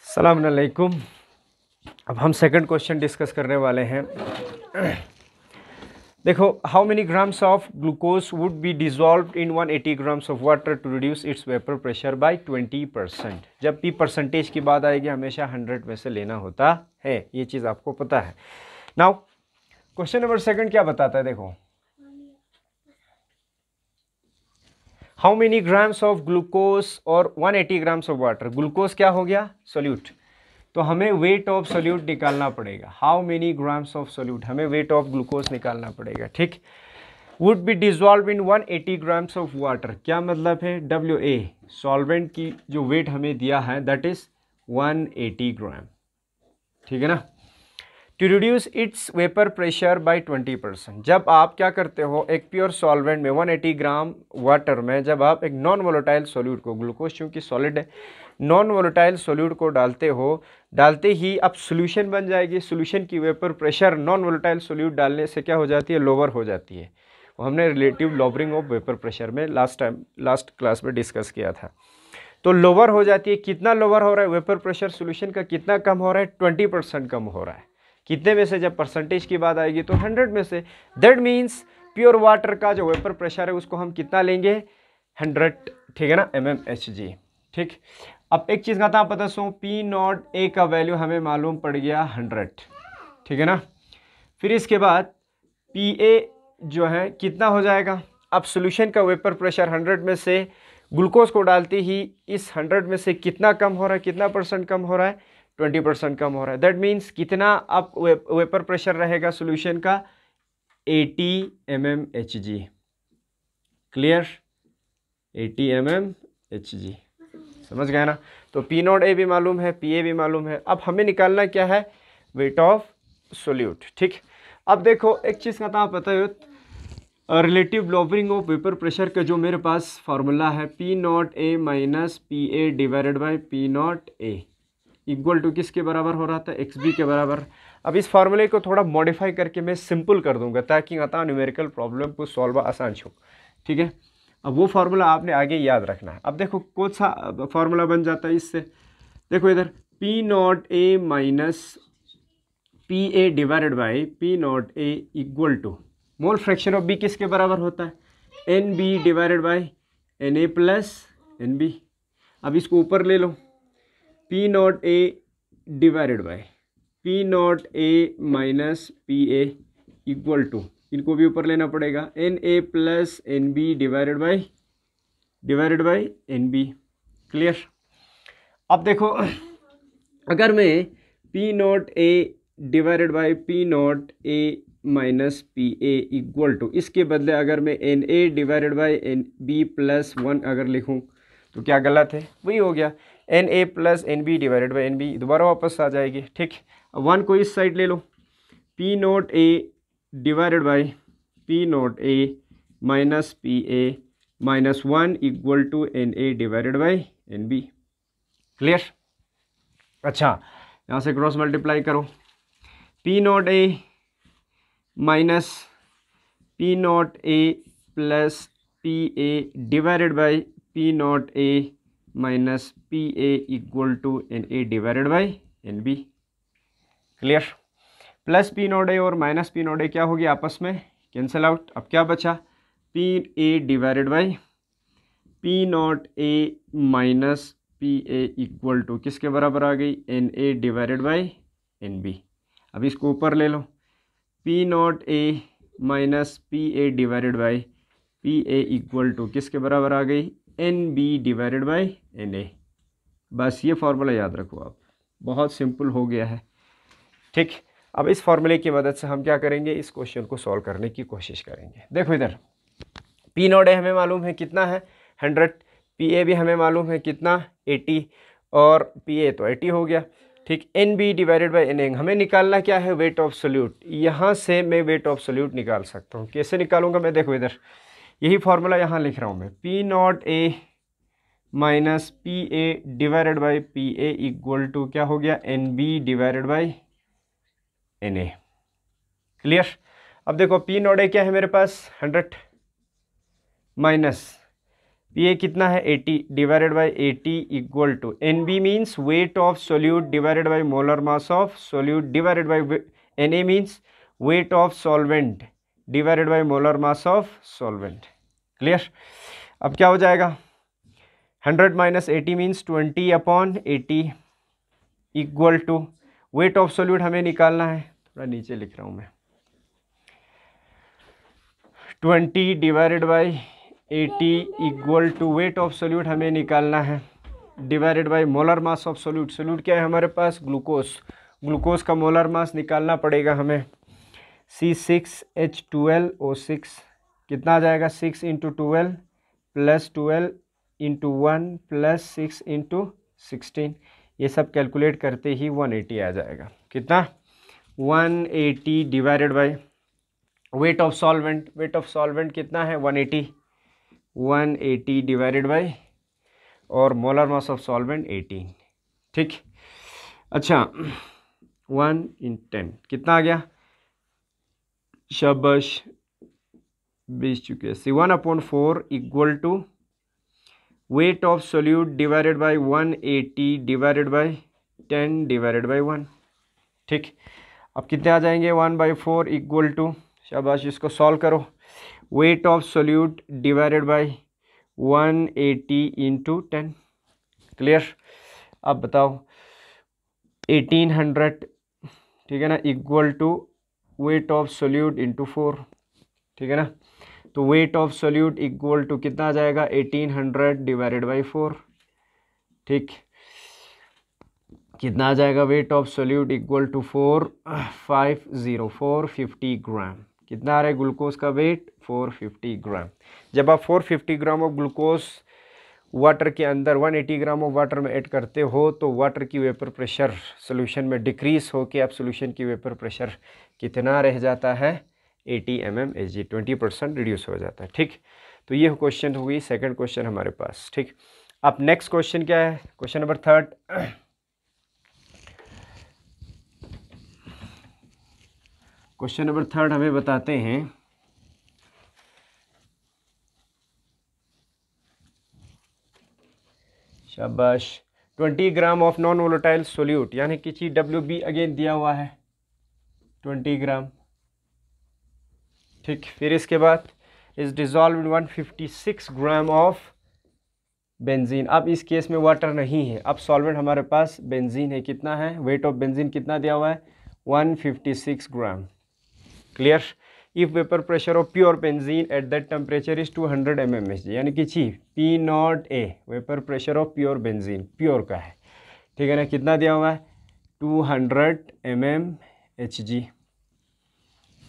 अस्सलाम वालेकुम। अब हम सेकंड क्वेश्चन डिस्कस करने वाले हैं। देखो, how many grams of glucose would be dissolved in 180 grams of water to reduce its vapour pressure by 20%। जब भी परसेंटेज की बात आएगी हमेशा 100 में से लेना होता है, ये चीज़ आपको पता है। नाउ क्वेश्चन नंबर सेकंड क्या बताता है, देखो, how many grams of glucose और 180 ग्राम्स ऑफ वाटर। ग्लूकोज क्या हो गया, सोल्यूट, तो हमें वेट ऑफ सोल्यूट निकालना पड़ेगा। How many grams of solute, हमें वेट ऑफ ग्लूकोज निकालना पड़ेगा, ठीक। Would be dissolve in 180 grams of water, क्या मतलब है, WA सॉल्वेंट की जो वेट हमें दिया है दैट इज 180 ग्राम, ठीक है ना। To reduce its vapour pressure by 20%। जब आप क्या करते हो, एक प्योर सॉल्वेंट में 180 ग्राम वाटर में जब आप एक नॉन वोलेटाइल सोल्यूट को, ग्लूकोज चूँकि सॉलिड है, नॉन वोलेटाइल सोल्यूट को डालते हो, डालते ही अब सोल्यूशन बन जाएगी। सोल्यूशन की vapour pressure non volatile solute डालने से क्या हो जाती है, लोअर हो जाती है। वो हमने relative lowering of vapour pressure में लास्ट क्लास में डिस्कस किया था। तो लोअर हो जाती है। कितना लोअर हो रहा है, वेपर प्रेशर सोल्यूशन का कितना कम हो रहा है, 20% कम हो रहा है। कितने में से, जब परसेंटेज की बात आएगी तो 100 में से। दैट मीन्स प्योर वाटर का जो वेपर प्रेशर है उसको हम कितना लेंगे, 100, ठीक है ना, mmHg, ठीक। अब एक चीज़ का था पता सो, P0A का वैल्यू हमें मालूम पड़ गया 100, ठीक है ना। फिर इसके बाद PA जो है कितना हो जाएगा। अब सोल्यूशन का वेपर प्रेशर 100 में से ग्लूकोज को डालते ही इस 100 में से कितना कम हो रहा है, कितना परसेंट कम हो रहा है, 20% कम हो रहा है। दैट मीन्स कितना अब वेपर प्रेशर रहेगा सोल्यूशन का, 80 mmHg, क्लियर, 80 mmHg, समझ गए ना। तो P0A भी मालूम है, PA भी मालूम है। अब हमें निकालना क्या है, वेट ऑफ सोल्यूट, ठीक। अब देखो एक चीज़ का था पता है, relative lowering of vapour pressure का जो मेरे पास फार्मूला है, P0A minus PA divided by P0A equal to किसके बराबर हो रहा था, XB के बराबर। अब इस फार्मूले को थोड़ा मॉडिफाई करके मैं सिंपल कर दूंगा ताकि आता न्यूमेरिकल प्रॉब्लम को सॉल्व आसान हो, ठीक है। अब वो फार्मूला आपने आगे याद रखना है। अब देखो कौन सा फार्मूला बन जाता है इससे, देखो इधर P0A minus PA divided by P0A equal to mole fraction of B किसके बराबर होता है, NB divided by NA plus NB। अब इसको ऊपर ले लो, P0A divided by P0A minus PA equal to, इनको भी ऊपर लेना पड़ेगा, NA plus NB divided by NB, clear. अब देखो अगर मैं P0A divided by P0A minus PA equal to, इसके बदले अगर मैं NA divided by NB plus 1 अगर लिखूं तो क्या गलत है, वही हो गया, NA plus NB divided by NB, दोबारा वापस आ जाएगी, ठीक। 1 को इस साइड ले लो, P0A divided by P0A minus PA minus 1 equal to NA divided by NB, clear. अच्छा, यहाँ से क्रॉस मल्टीप्लाई करो, P0A minus P0A plus PA divided by P0A minus PA equal to NA divided by NB, clear. Plus P0A और minus P0A क्या होगी, आपस में cancel out. अब क्या बचा, PA divided by P0A minus PA equal to किसके बराबर आ गई, NA डिवाइडेड बाई NB। अब इसको ऊपर ले लो, P0A minus PA divided by PA equal to किसके बराबर आ गई, NB डिवाइडेड बाई NA। बस ये फार्मूला याद रखो आप, बहुत सिंपल हो गया है, ठीक। अब इस फार्मूले की मदद से हम क्या करेंगे, इस क्वेश्चन को सॉल्व करने की कोशिश करेंगे। देखो इधर P0A हमें मालूम है कितना है, 100, PA भी हमें मालूम है कितना, 80, और PA तो 80 हो गया, ठीक। NB डिवाइडेड बाई NA हमें निकालना क्या है, वेट ऑफ सोल्यूट। यहाँ से मैं वेट ऑफ सोल्यूट निकाल सकता हूँ, कैसे निकालूंगा मैं, देखो इधर यही फार्मूला यहाँ लिख रहा हूँ मैं, P0A minus PA divided by PA equal to क्या हो गया, NB divided by NA, clear. अब देखो P0A क्या है मेरे पास, 100 माइनस पी ए कितना है 80 divided by 80 equal to N B means weight of solute divided by molar mass of solute divided by N A means weight of solvent divided by molar mass of solvent. Clear. अब क्या हो जाएगा 100 minus 80 means 20 upon 80 equal to weight of solute हमें निकालना है, थोड़ा नीचे लिख रहा हूँ मैं, 20 divided by 80 equal to weight of solute हमें निकालना है divided by molar mass of solute. Solute क्या है हमारे पास ग्लूकोज, ग्लूकोज का मोलर मास निकालना पड़ेगा हमें C6H12O6 कितना आ जाएगा 6 into 12 plus 12 into 1 plus 6 into 16, ये सब कैलकुलेट करते ही 180 आ जाएगा। कितना 180 divided by weight of solvent, wait of solvent कितना है 180 डिवाइडेड बाई और मोलर मास ऑफ सॉल्वेंट 18। ठीक। अच्छा 1 इन 10 कितना आ गया, शाबाश 20 चुके। C1/4 equal to weight of solute divided by 180 divided by 10 divided by 1। ठीक। अब कितने आ जाएंगे 1/4 इक्वल टू, शाबाश इसको सॉल्व करो, weight of solute divided by 180 into 10। Clear. अब बताओ 1800, ठीक है ना, equal to weight of solute into 4, ठीक है ना। तो weight of solute equal to कितना आ जाएगा 1800 डिवाइडेड बाई 4। ठीक। कितना आ जाएगा weight of solute equal to 450 gram. कितना आ रहा है ग्लूकोज का वेट 450 ग्राम। जब आप 450 ग्राम ऑफ ग्लूकोज वाटर के अंदर 180 ग्राम ऑफ वाटर में ऐड करते हो तो वाटर की वेपर प्रेशर सोल्यूशन में डिक्रीज होके अब सोल्यूशन की वेपर प्रेशर कितना रह जाता है 80 mmHg, 20% रिड्यूस हो जाता है। ठीक। तो ये क्वेश्चन हुई सेकंड क्वेश्चन हमारे पास। ठीक। अब नेक्स्ट क्वेश्चन क्या है, क्वेश्चन नंबर 3। क्वेश्चन नंबर 3 हमें बताते हैं शाबाश 20 gram of non volatile solute, यानी कि WB अगेन दिया हुआ है 20 ग्राम। ठीक। फिर इसके बाद is dissolve in 156 gram of benzene. अब इस केस में वाटर नहीं है, अब सॉल्वेंट हमारे पास बेंजीन है। कितना है वेट ऑफ बेंजीन कितना दिया हुआ है 156 gram. Clear. If vapour pressure of pure benzene at that temperature is 200 mmHg, यानी कि P0A vapour pressure of pure benzene, pure का है, ठीक है ना। कितना दिया हुआ है 200 mmHg।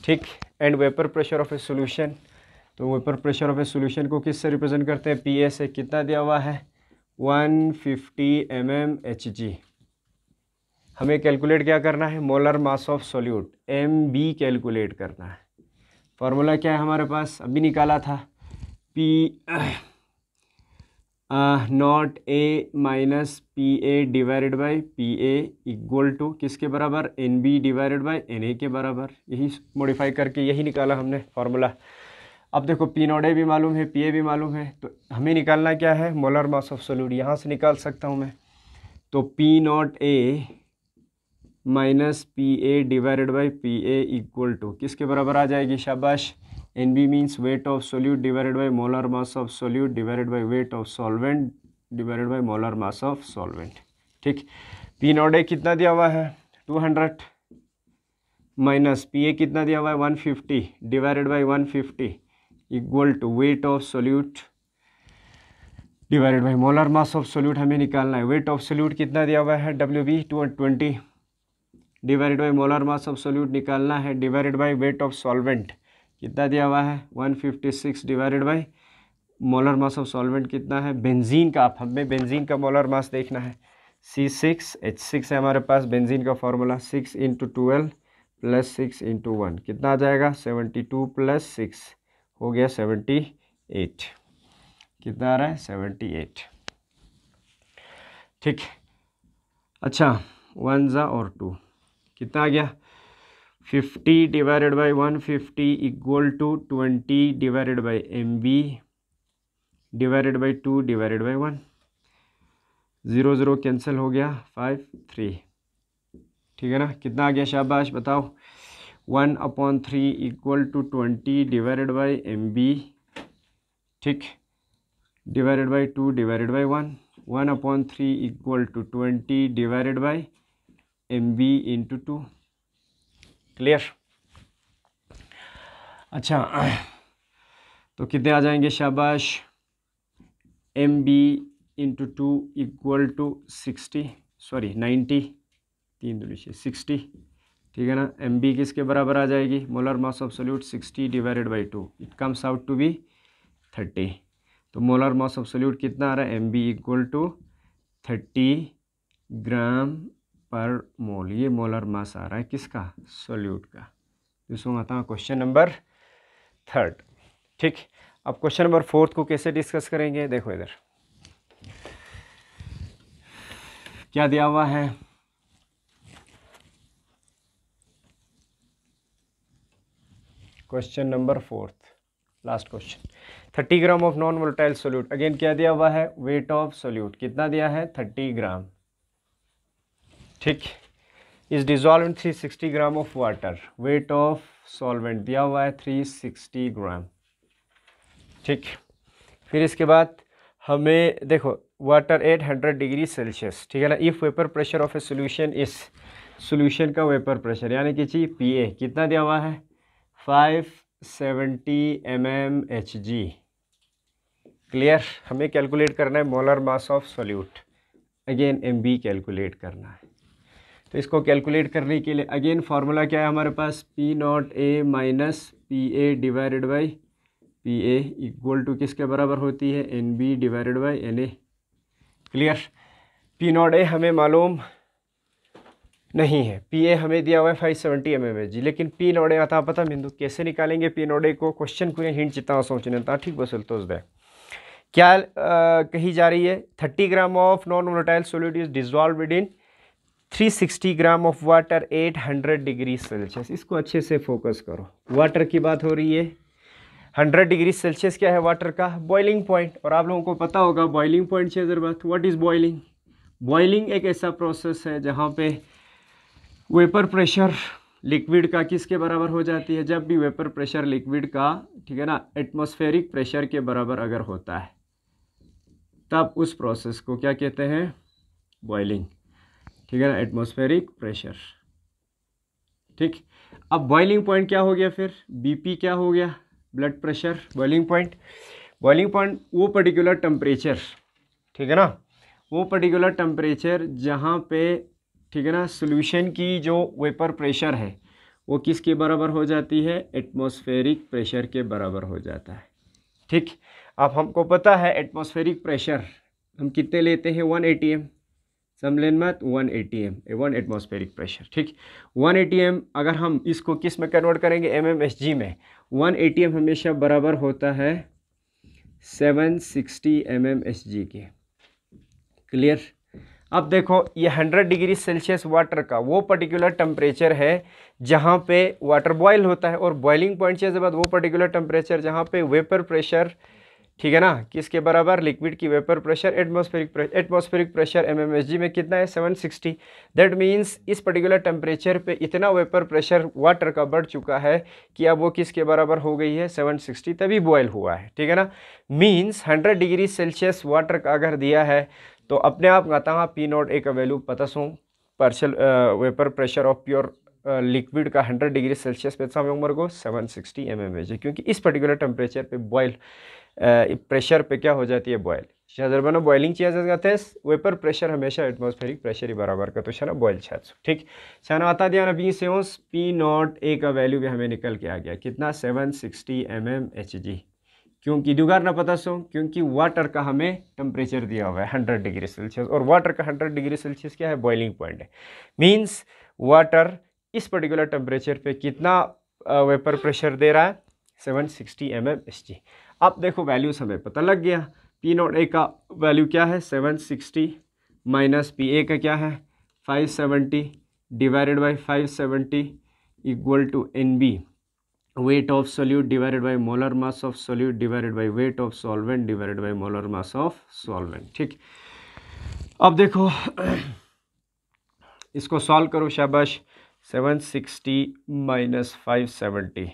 ठीक। And vapour pressure of a solution, तो vapour pressure of a solution को किससे रिप्रेजेंट करते हैं PA से। कितना दिया हुआ है 150 mmHg। हमें कैलकुलेट क्या करना है molar mass of solute MB calculate करना है। फॉर्मूला क्या है हमारे पास अभी निकाला था P0A minus PA divided by PA equal to किसके बराबर NB डिवाइडेड बाई NA के बराबर। यही मॉडिफाई करके यही निकाला हमने फार्मूला। अब देखो P0A भी मालूम है PA भी मालूम है, तो हमें निकालना क्या है मोलर मास ऑफ सोल्यूट। यहाँ से निकाल सकता हूँ मैं, तो P0A minus PA divided by PA equal to किसके बराबर आ जाएगी, शाबाश NB means weight of solute divided by molar mass of solute divided by weight of solvent divided by molar mass of solvent. ठीक। P0A कितना दिया हुआ है 200 माइनस PA कितना दिया हुआ है 150 divided by 150 equal to weight of solute divided by molar mass of solute हमें निकालना है। वेट ऑफ सोल्यूट कितना दिया हुआ है WB 220 divided by molar mass of solute निकालना है divided by weight of solvent कितना दिया हुआ है 156 divided by molar mass of solvent कितना है बेंजीन का। आप हमें बेंजीन का मोलर मास देखना है C6H6 है हमारे पास बेंजीन का फॉर्मूला 6 इंटू 12 प्लस 6 इंटू 1 कितना आ जाएगा 72 प्लस 6 हो गया 78। कितना आ रहा है 78। ठीक। अच्छा 1 जा और 2 कितना आ गया 50 divided by 150 equal to 20 divided by MB divided by 2 divided by 1, 0 0 cancel हो गया, 5 3, ठीक है ना। कितना आ गया शाबाश बताओ, 1/3 equal to 20 divided by MB, ठीक, divided by 2 divided by 1, 1/3 equal to 20 divided by MB into 2, clear. अच्छा तो कितने आ जाएंगे शाबाश, MB into 2 equal to 60, sorry 90, 3 दूनी 60, ठीक है ना। MB किसके बराबर आ जाएगी, molar mass of solute 60 divided by 2, it comes out to be 30। तो मोलर मास ऑफ सोल्यूट कितना आ रहा है, MB इक्वल टू 30 ग्राम पर मोल, ये मोलर मास आ रहा है किसका, सोल्यूट का। इसको आता है क्वेश्चन नंबर 3, ठीक। अब क्वेश्चन नंबर 4 को कैसे डिस्कस करेंगे, देखो इधर क्या दिया हुआ है, question number 4, last question, 30 gram of non volatile solute, again क्या दिया हुआ है, वेट ऑफ सोल्यूट कितना दिया है, 30 ग्राम, ठीक, is dissolve in 360 gram of water, wait of solvent दिया हुआ है 360 ग्राम, ठीक। फिर इसके बाद हमें देखो वाटर एट 100 डिग्री सेल्सियस, ठीक है ना। If vapour pressure of a solution इस सोल्यूशन का वेपर प्रेशर यानी कि जी PA कितना दिया हुआ है, 570 mmHg, क्लियर। हमें कैलकुलेट करना है molar mass of solute, again MB calculate करना है। तो इसको कैलकुलेट करने के लिए अगेन फार्मूला क्या है हमारे पास, P0A minus PA divided by PA equal to किसके बराबर होती है, NB divided by NA, clear. P0A हमें मालूम नहीं है, PA हमें दिया हुआ है 570 mmHg, लेकिन P0A आता पता बिंदु कैसे निकालेंगे P0A को, क्वेश्चन को हिंट चिता सोचने था, ठीक बसल तो दे क्या कही जा रही है, 30 gram of non volatile solute is dissolved in 360 gram of water 800 degree Celsius. इसको अच्छे से फोकस करो, वाटर की बात हो रही है, 100 डिग्री सेल्सियस क्या है वाटर का बॉइलिंग पॉइंट, और आप लोगों को पता होगा बॉइलिंग पॉइंट से बात, व्हाट इज बॉइलिंग, बॉइलिंग एक ऐसा प्रोसेस है जहाँ पे वेपर प्रेशर लिक्विड का किसके बराबर हो जाती है, जब भी वेपर प्रेशर लिक्विड का, ठीक है ना, एटमॉस्फेरिक प्रेशर के बराबर अगर होता है तब उस प्रोसेस को क्या कहते हैं, बॉइलिंग, ठीक है ना, एटमॉस्फेरिक प्रेशर, ठीक। अब बॉइलिंग पॉइंट क्या हो गया, फिर BP क्या हो गया, blood pressure, boiling point, boiling point वो पर्टिकुलर टेम्परेचर, ठीक है ना, वो पर्टिकुलर टेम्परेचर जहाँ पे, ठीक है ना, सॉल्यूशन की जो वेपर प्रेशर है वो किसके बराबर हो जाती है, एटमॉस्फेरिक प्रेशर के बराबर हो जाता है, ठीक। अब हमको पता है एटमॉस्फेरिक प्रेशर हम कितने लेते हैं, 1 atm, समझलें मत, 1 atm, 1 एटमॉस्फेरिक प्रेशर, ठीक। 1 atm अगर हम इसको किस में कन्वर्ट करेंगे, mmHg में, 1 atm हमेशा बराबर होता है 760 mmHg के, क्लियर। अब देखो ये 100 डिग्री सेल्सियस वाटर का वो पर्टिकुलर टेम्परेचर है जहाँ पे वाटर बॉयल होता है, और बॉइलिंग पॉइंट से बाद वो पर्टिकुलर टेम्परेचर जहाँ पे वेपर प्रेशर, ठीक है ना, किसके बराबर, लिक्विड की vapour pressure, atmospheric pressure mmHg में कितना है, 760। दैट मीन्स इस पर्टिकुलर टेम्परेचर पे इतना वेपर प्रेशर वाटर का बढ़ चुका है कि अब वो किसके बराबर हो गई है, 760, तभी बॉयल हुआ है, ठीक है ना। मीन्स 100 डिग्री सेल्सियस वाटर का अगर दिया है तो अपने आप आता हाँ P0A का वैल्यू पता so, partial vapour pressure of pure liquid का 100 डिग्री सेल्सियस पे उम्र को 760 mmHg, क्योंकि इस पर्टिकुलर टेम्परेचर पे बॉयल प्रेशर पे क्या हो जाती है, बॉयल शायद बॉइलिंग चीज़ जाते हैं, वेपर प्रेशर हमेशा एटमॉस्फेरिक प्रेशर ही बराबर का, तो शाना बॉयल छाछ, ठीक। शाना आता दिया ना P0A का वैल्यू भी हमें निकल के आ गया कितना, 760 mmHg, क्योंकि दुगार ना पता सो, क्योंकि वाटर का हमें टेम्परेचर दिया हुआ है 100 डिग्री सेल्सियस, और वाटर का 100 डिग्री सेल्सियस क्या है, बॉइलिंग पॉइंट है। मीन्स वाटर इस पर्टिकुलर टेम्परेचर पे कितना वेपर प्रेशर दे रहा है, 760 mmHg। अब देखो वैल्यूज हमें पता लग गया, P0A का वैल्यू क्या है, 760 माइनस PA का क्या है, 570 divided by 570 equal to NB weight of solute divided by molar mass of solute divided by weight of solvent divided by molar mass of solvent। ठीक, अब देखो इसको सॉल्व करो, शाबाश। 760 माइनस 570,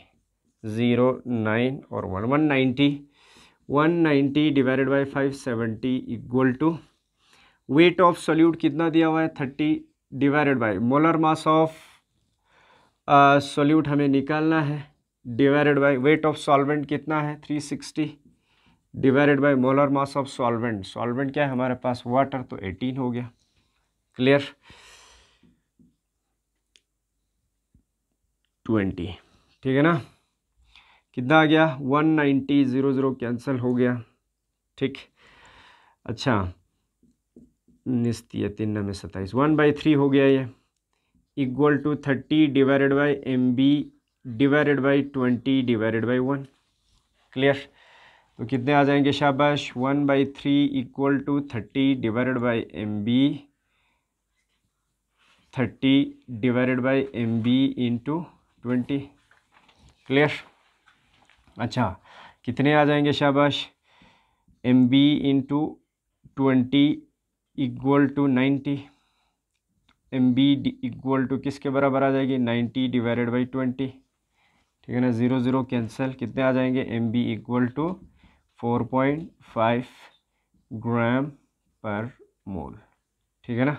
0 9 और 1 190, 190 divided by 570 equal to weight of solute कितना दिया हुआ है 30 divided by molar mass of solute हमें निकालना है divided by weight of solvent कितना है 360 divided by molar mass of solvent. Solvent क्या है हमारे पास वाटर, तो 18 हो गया। क्लियर, 20, ठीक है ना। कितना आ गया 190, 0 कैंसिल हो गया। ठीक, अच्छा 3 में 27, 1/3 हो गया ये, equal to 30 divided by MB divided by 20 divided by 1। Clear, तो कितने आ जाएंगे शाबाश 1/3 equal to 30 divided by MB 30 divided by MB into 20। Clear, अच्छा कितने आ जाएंगे शाबाश MB into 20 equal to 90। MB equal to किसके बराबर आ जाएगी 90 डिवाइडेड बाई 20। ठीक है ना, 0 कैंसिल, कितने आ जाएंगे MB इक्वल टू 4.5 ग्राम पर मोल। ठीक है ना,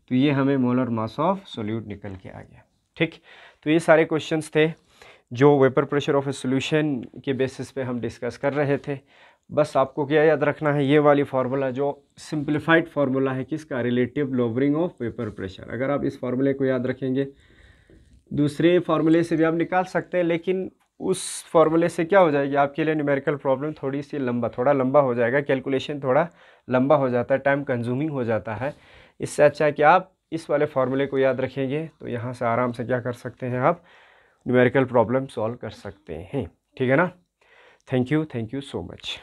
तो ये हमें मोलर मास ऑफ सोल्यूट निकल के आ गया। ठीक, तो ये सारे क्वेश्चंस थे जो vapour pressure of a solution के बेसिस पे हम डिस्कस कर रहे थे। बस आपको क्या याद रखना है, ये वाली फार्मूला जो सिंप्लीफाइड फार्मूला है किसका, relative lowering of vapour pressure. अगर आप इस फार्मूले को याद रखेंगे, दूसरे फार्मूले से भी आप निकाल सकते हैं, लेकिन उस फार्मूले से क्या हो जाएगी आपके लिए न्यूमेरिकल प्रॉब्लम थोड़ा लंबा हो जाएगा, कैलकुलेशन थोड़ा लंबा हो जाता है, टाइम कंज्यूमिंग हो जाता है। इससे अच्छा है कि आप इस वाले फार्मूले को याद रखेंगे तो यहाँ से आराम से क्या कर सकते हैं, आप न्यूमेरिकल प्रॉब्लम सॉल्व कर सकते हैं। ठीक है ना, थैंक यू सो मच।